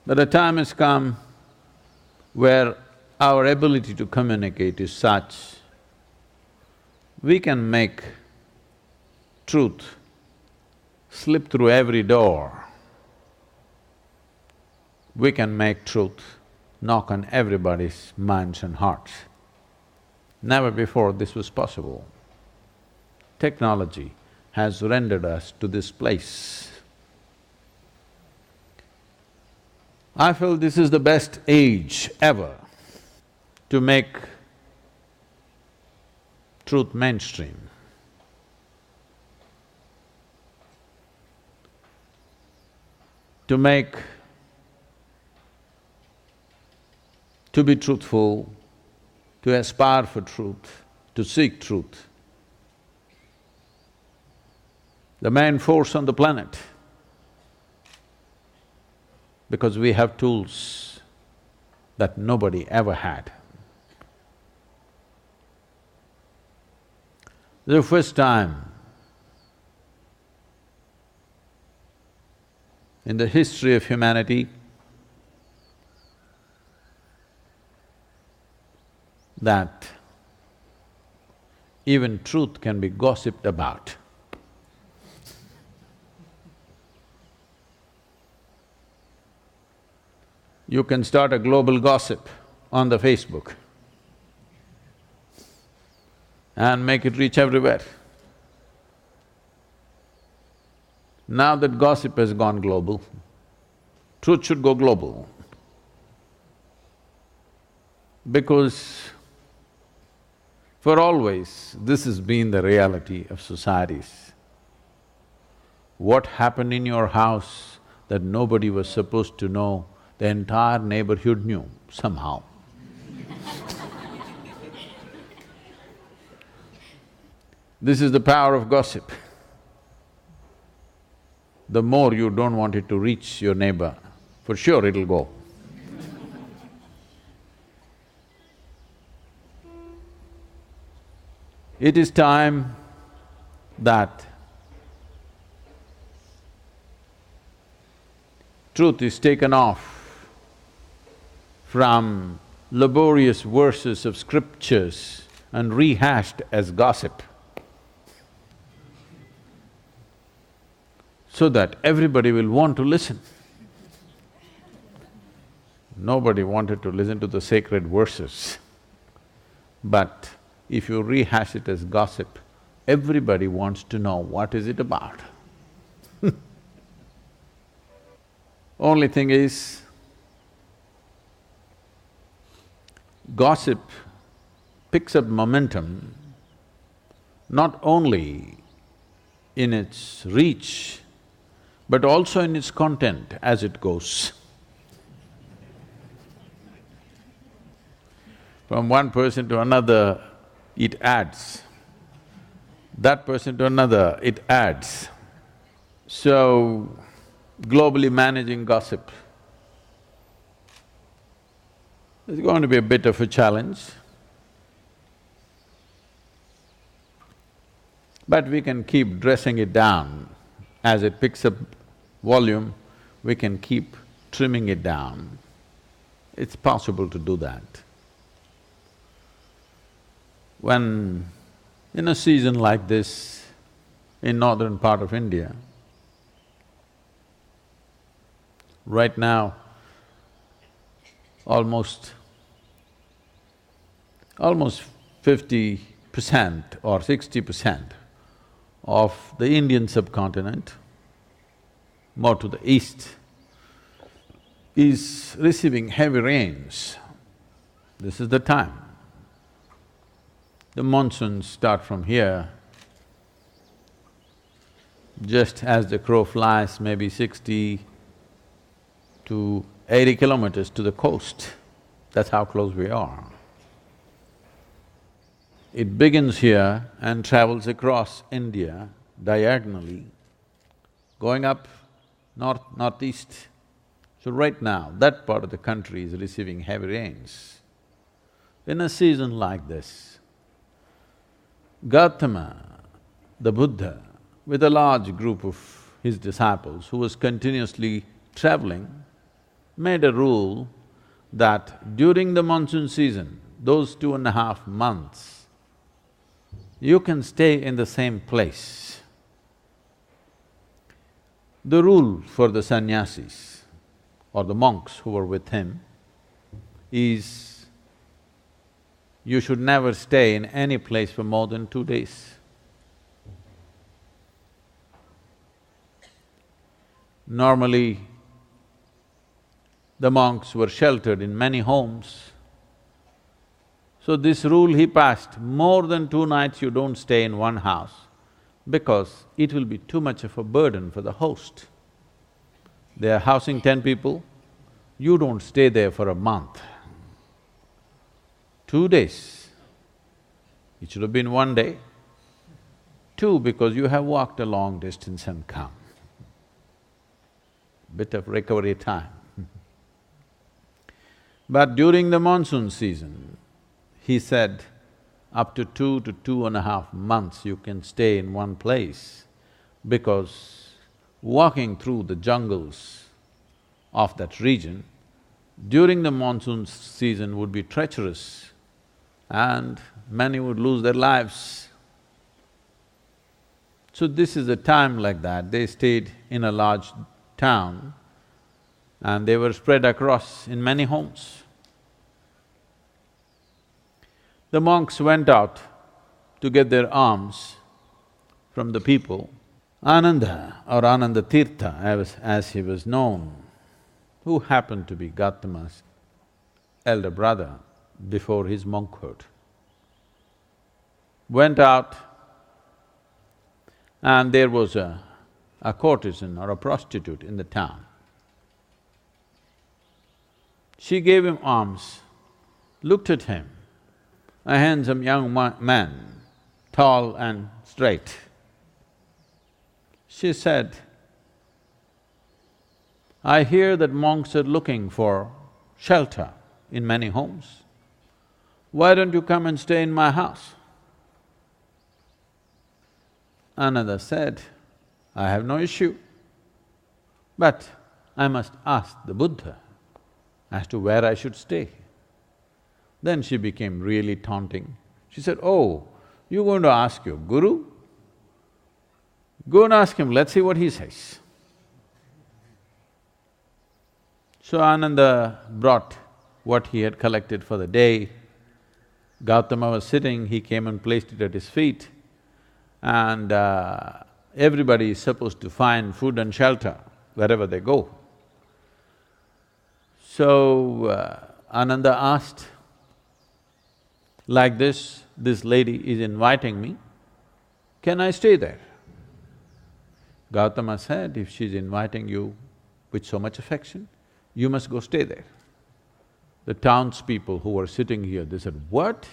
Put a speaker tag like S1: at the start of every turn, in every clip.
S1: But a time has come where our ability to communicate is such, we can make truth slip through every door. We can make truth knock on everybody's minds and hearts. Never before this was possible. Technology has rendered us to this place. I feel this is the best age ever to make truth mainstream. To be truthful, to aspire for truth, to seek truth. The main force on the planet, because we have tools that nobody ever had. The first time in the history of humanity that even truth can be gossiped about. You can start a global gossip on the Facebook and make it reach everywhere. Now that gossip has gone global, truth should go global. Because for always, this has been the reality of societies. What happened in your house that nobody was supposed to know, the entire neighborhood knew somehow. This is the power of gossip. The more you don't want it to reach your neighbor, for sure it'll go. It is time that truth is taken off from laborious verses of scriptures and rehashed as gossip, so that everybody will want to listen. Nobody wanted to listen to the sacred verses, but if you rehash it as gossip, everybody wants to know what is it about. Only thing is, gossip picks up momentum not only in its reach, but also in its content as it goes. From one person to another, it adds. That person to another, it adds. So, globally managing gossip is going to be a bit of a challenge. But we can keep dressing it down. As it picks up volume, we can keep trimming it down. It's possible to do that. When in a season like this, in northern part of India, right now, almost 50% or 60% of the Indian subcontinent, more to the east, is receiving heavy rains. This is the time. The monsoons start from here. Just as the crow flies, maybe 60 to 80 kilometers to the coast. That's how close we are. It begins here and travels across India diagonally, going up north, northeast. So right now, that part of the country is receiving heavy rains. In a season like this, Gautama, the Buddha, with a large group of his disciples who was continuously traveling, made a rule that during the monsoon season, those 2.5 months, you can stay in the same place. The rule for the sannyasis or the monks who were with him is you should never stay in any place for more than 2 days. Normally, the monks were sheltered in many homes. So this rule he passed, more than 2 nights you don't stay in one house because it will be too much of a burden for the host. They are housing 10 people, you don't stay there for a month. 2 days, it should have been 1 day. 2, because you have walked a long distance and come. Bit of recovery time. But during the monsoon season, he said, up to 2 to 2.5 months you can stay in one place because walking through the jungles of that region during the monsoon season would be treacherous and many would lose their lives. So this is a time like that. They stayed in a large town and they were spread across in many homes. The monks went out to get their alms from the people. Ananda or Ananda Tirtha, as he was known, who happened to be Gautama's elder brother before his monkhood, went out and there was a courtesan or a prostitute in the town. She gave him alms, looked at him, a handsome young man, tall and straight. She said, "I hear that monks are looking for shelter in many homes. Why don't you come and stay in my house?" Another said, "I have no issue, but I must ask the Buddha as to where I should stay." Then she became really taunting. She said, "Oh, you're going to ask your guru? Go and ask him, let's see what he says." So Ananda brought what he had collected for the day. Gautama was sitting, he came and placed it at his feet, and everybody is supposed to find food and shelter wherever they go. So Ananda asked, like this lady is inviting me, can I stay there? Gautama said, if she's inviting you with so much affection, you must go stay there. The townspeople who were sitting here, they said, what?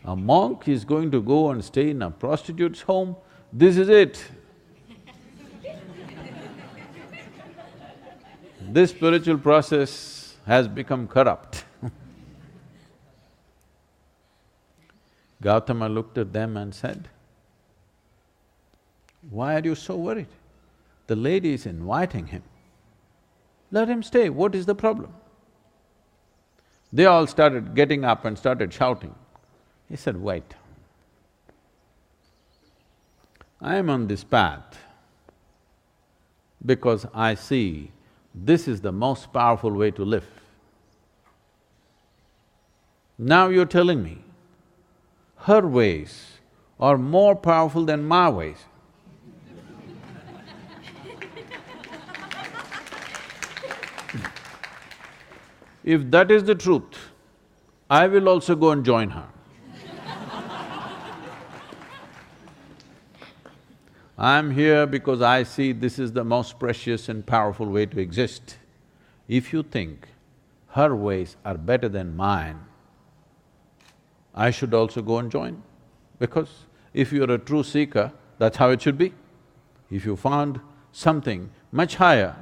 S1: A monk is going to go and stay in a prostitute's home? This is it. This spiritual process has become corrupt. Gautama looked at them and said, why are you so worried? The lady is inviting him. Let him stay, what is the problem? They all started getting up and started shouting. He said, wait, I am on this path because I see this is the most powerful way to live. Now you're telling me her ways are more powerful than my ways. If that is the truth, I will also go and join her. I'm here because I see this is the most precious and powerful way to exist. If you think her ways are better than mine, I should also go and join. Because if you're a true seeker, that's how it should be. If you found something much higher,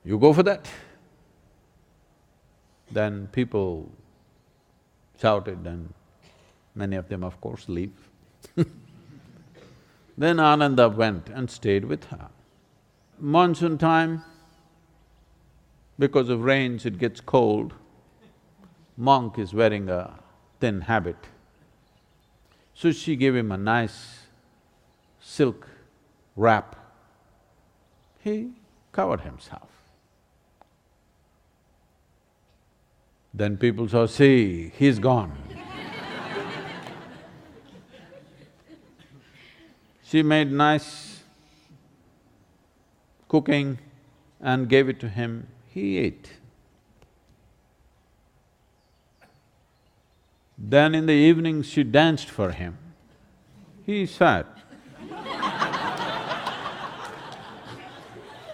S1: you go for that. Then people shouted and many of them, of course, leave. Then Ananda went and stayed with her. Monsoon time, Because of rains, it gets cold. Monk is wearing a thin habit. So she gave him a nice silk wrap. He covered himself. Then people saw, see, he's gone. She made nice cooking and gave it to him, he ate. Then in the evening she danced for him. He sat,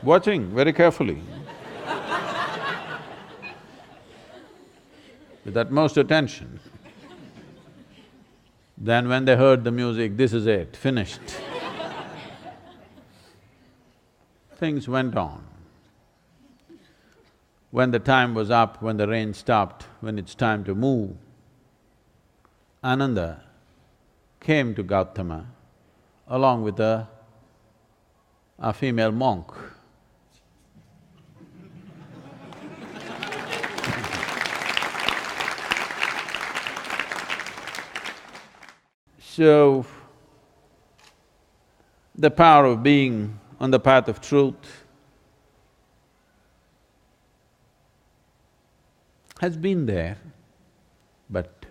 S1: watching very carefully, with utmost attention. Then when they heard the music, this is it, finished. Things went on. When the time was up, when the rain stopped, when it's time to move, Ananda came to Gautama along with a female monk. So, the power of being on the path of truth has been there, but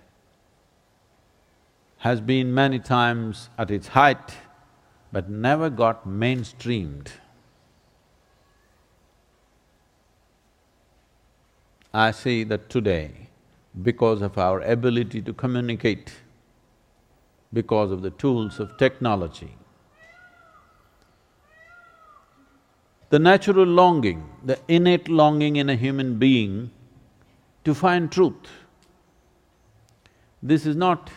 S1: has been many times at its height, but never got mainstreamed. I see that today, because of our ability to communicate, because of the tools of technology, the natural longing, the innate longing in a human being to find truth, this is not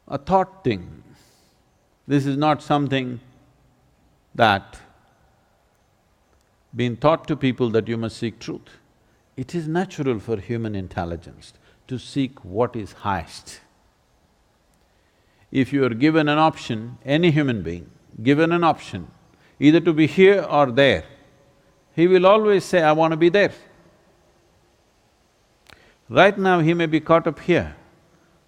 S1: a thought thing. This is not something that been taught to people that you must seek truth. It is natural for human intelligence to seek what is highest. If you are given an option, any human being, given an option, either to be here or there, he will always say, I want to be there. Right now he may be caught up here,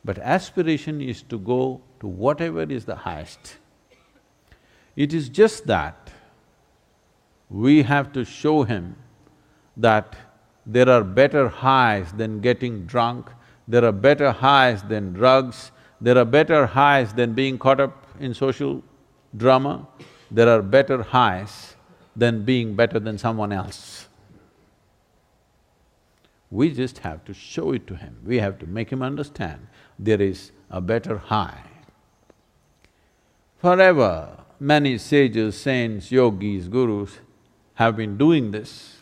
S1: but aspiration is to go to whatever is the highest. It is just that we have to show him that there are better highs than getting drunk, there are better highs than drugs, there are better highs than being caught up in social drama, there are better highs than being better than someone else. We just have to show it to him, we have to make him understand there is a better high. Forever, many sages, saints, yogis, gurus have been doing this,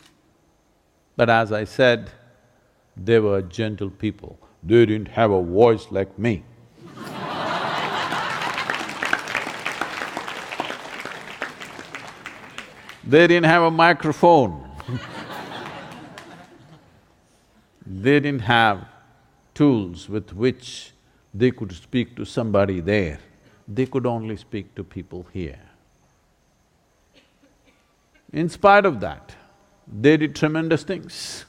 S1: but as I said, they were gentle people, they didn't have a voice like me. They didn't have a microphone. They didn't have tools with which they could speak to somebody there. They could only speak to people here. In spite of that, they did tremendous things.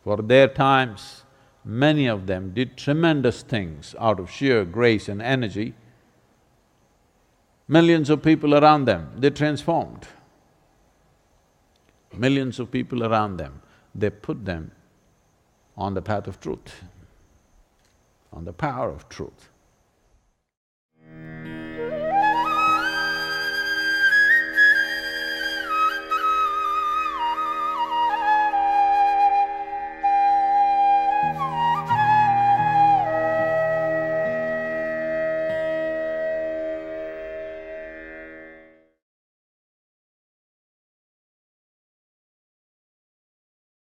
S1: For their times, many of them did tremendous things out of sheer grace and energy. Millions of people around them, they transformed. Millions of people around them, they put them on the path of truth, on the power of truth.